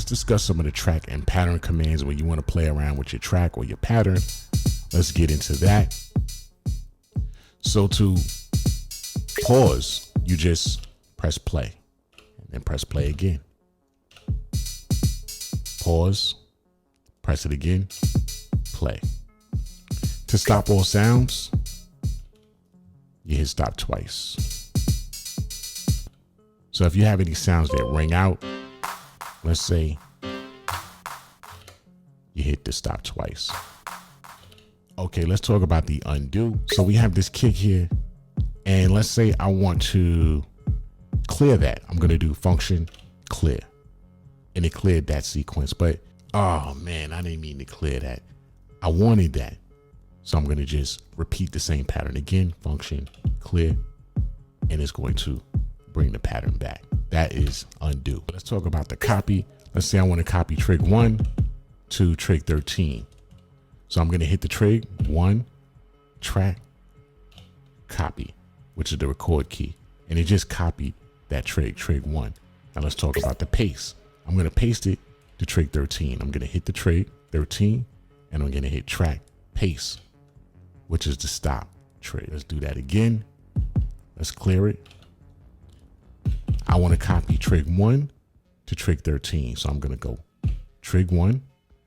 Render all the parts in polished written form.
let's discuss some of the track and pattern commands when you want to play around with your track or your pattern. Let's get into that. So to pause, you just press play and then press play again. Pause, press it again, play. To stop all sounds, you hit stop twice. So if you have any sounds that ring out, let's say you hit the stop twice. Okay, let's talk about the undo. So we have this kick here, and let's say I want to clear that. I'm gonna do function clear, and it cleared that sequence, but oh man, I didn't mean to clear that. I wanted that. So I'm gonna just repeat the same pattern again, function clear, and it's going to bring the pattern back. That is undo. Let's talk about the copy. Let's say I want to copy trig 1 to trig 13. So I'm going to hit the trig 1, track, copy, which is the record key. And it just copied that trig 1. Now let's talk about the paste. I'm going to paste it to trig 13. I'm going to hit the trig 13 and I'm going to hit track, paste, which is the stop trig. Let's do that again. Let's clear it. I want to copy trig 1 to trig 13. So I'm going to go trig 1,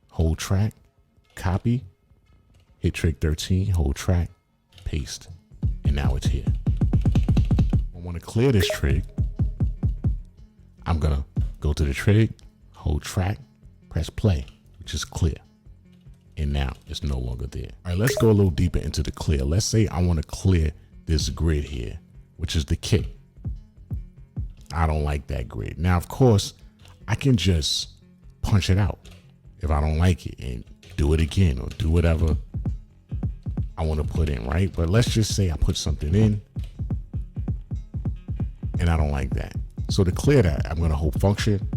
hold track, copy, hit trig 13, hold track, paste, and now it's here. I want to clear this trig. I'm going to go to the trig, hold track, press play, which is clear. And now it's no longer there. All right, let's go a little deeper into the clear. Let's say I want to clear this grid here, which is the kick. I don't like that grid. Now, of course, I can just punch it out if I don't like it and do it again or do whatever I want to put in, right? But let's just say I put something in and I don't like that. So to clear that, I'm going to hold function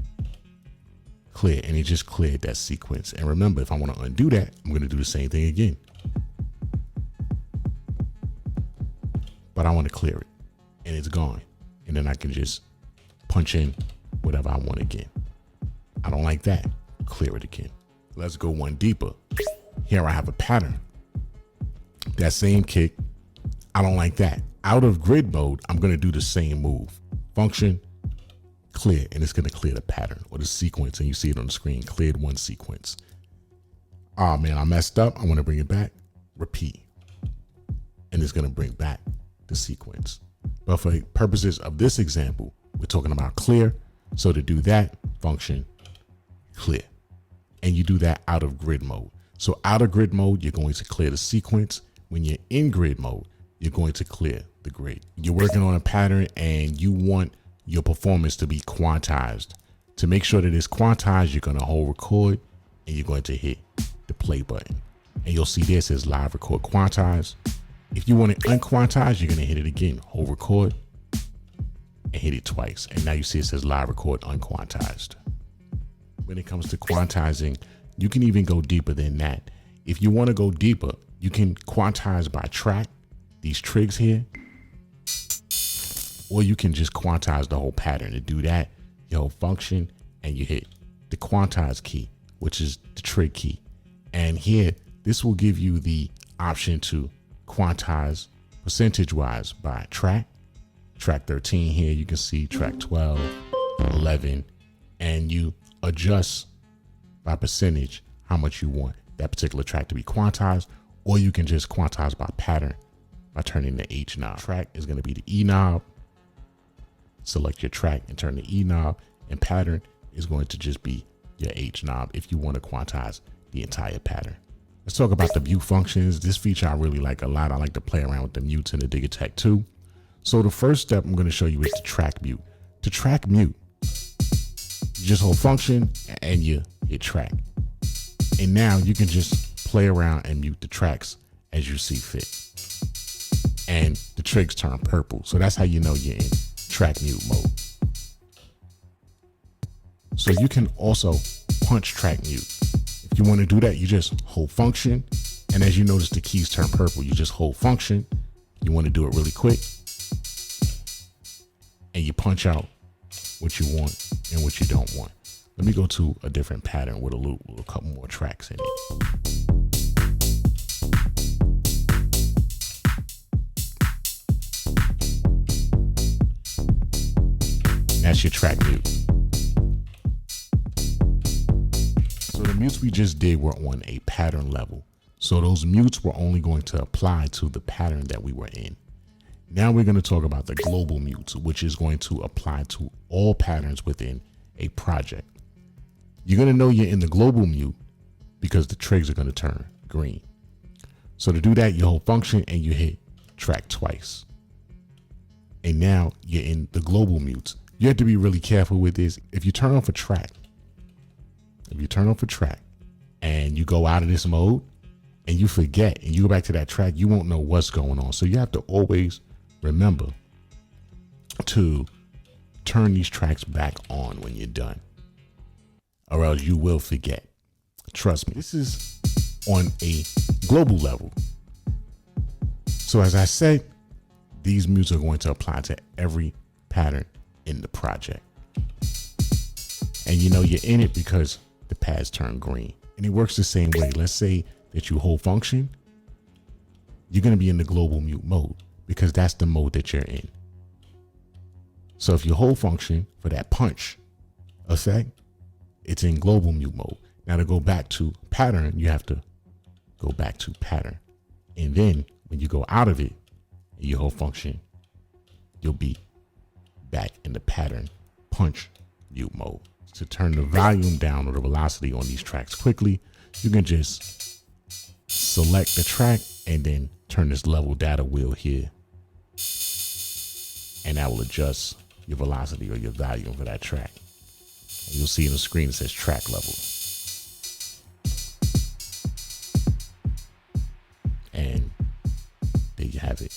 clear, and it just cleared that sequence. And remember, if I want to undo that, I'm going to do the same thing again. But I want to clear it and it's gone. And then I can just punch in whatever I want again. I don't like that. Clear it again. Let's go one deeper. Here I have a pattern. That same kick, I don't like that. Out of grid mode, I'm going to do the same move. Function clear, and it's going to clear the pattern or the sequence, and you see it on the screen, cleared one sequence. Oh man, I messed up. I want to bring it back. Repeat. And it's going to bring back the sequence. But for purposes of this example, we're talking about clear. So to do that, function clear. And you do that out of grid mode. So out of grid mode, you're going to clear the sequence. When you're in grid mode, you're going to clear the grid. You're working on a pattern and you want your performance to be quantized. To make sure that it's quantized, you're going to hold record and you're going to hit the play button. And you'll see this says live record quantize. If you want it unquantized, you're going to hit it again, hold record and hit it twice. And now you see it says live record unquantized. When it comes to quantizing, you can even go deeper than that. If you want to go deeper, you can quantize by track, these trigs here, or you can just quantize the whole pattern. To do that, you hold function and you hit the quantize key, which is the trig key. And here, this will give you the option to quantize percentage wise by track. Track 13 here, you can see track 12, 11, and you adjust by percentage how much you want that particular track to be quantized, or you can just quantize by pattern by turning the H knob. Track is going to be the E knob. Select your track and turn the E knob, and pattern is going to just be your H knob if you want to quantize the entire pattern. Let's talk about the mute functions. This feature I really like a lot. I like to play around with the mutes in the DIGITAKT II. So the first step I'm going to show you is the track mute. To track mute, you just hold function and you hit track. And now you can just play around and mute the tracks as you see fit. And the trigs turn purple. So that's how you know you're in track mute mode. So you can also punch track mute. If you want to do that, you just hold function. And as you notice, the keys turn purple. You just hold function. You want to do it really quick. And you punch out what you want and what you don't want. Let me go to a different pattern with a loop with a couple more tracks in it. That's your track mute. So the mutes we just did were on a pattern level. So those mutes were only going to apply to the pattern that we were in. Now we're going to talk about the global mutes, which is going to apply to all patterns within a project. You're going to know you're in the global mute because the trigs are going to turn green. So to do that, you hold function and you hit track twice. And now you're in the global mutes. You have to be really careful with this. If you turn off a track, and you go out of this mode and you forget and you go back to that track, you won't know what's going on. So you have to always remember to turn these tracks back on when you're done, or else you will forget. Trust me, this is on a global level. So as I said, these mutes are going to apply to every pattern in the project. And you know you're in it because the pads turn green. And it works the same way. Let's say that you hold function, you're going to be in the global mute mode because that's the mode that you're in. So if you hold function for that punch effect, it's in global mute mode. Now to go back to pattern, you have to go back to pattern. And then when you go out of it and you hold function, you'll be back in the pattern punch mute mode. To turn the volume down or the velocity on these tracks quickly, you can just select the track and then turn this level data wheel here, and that will adjust your velocity or your volume for that track. And you'll see on the screen it says track level. And there you have it.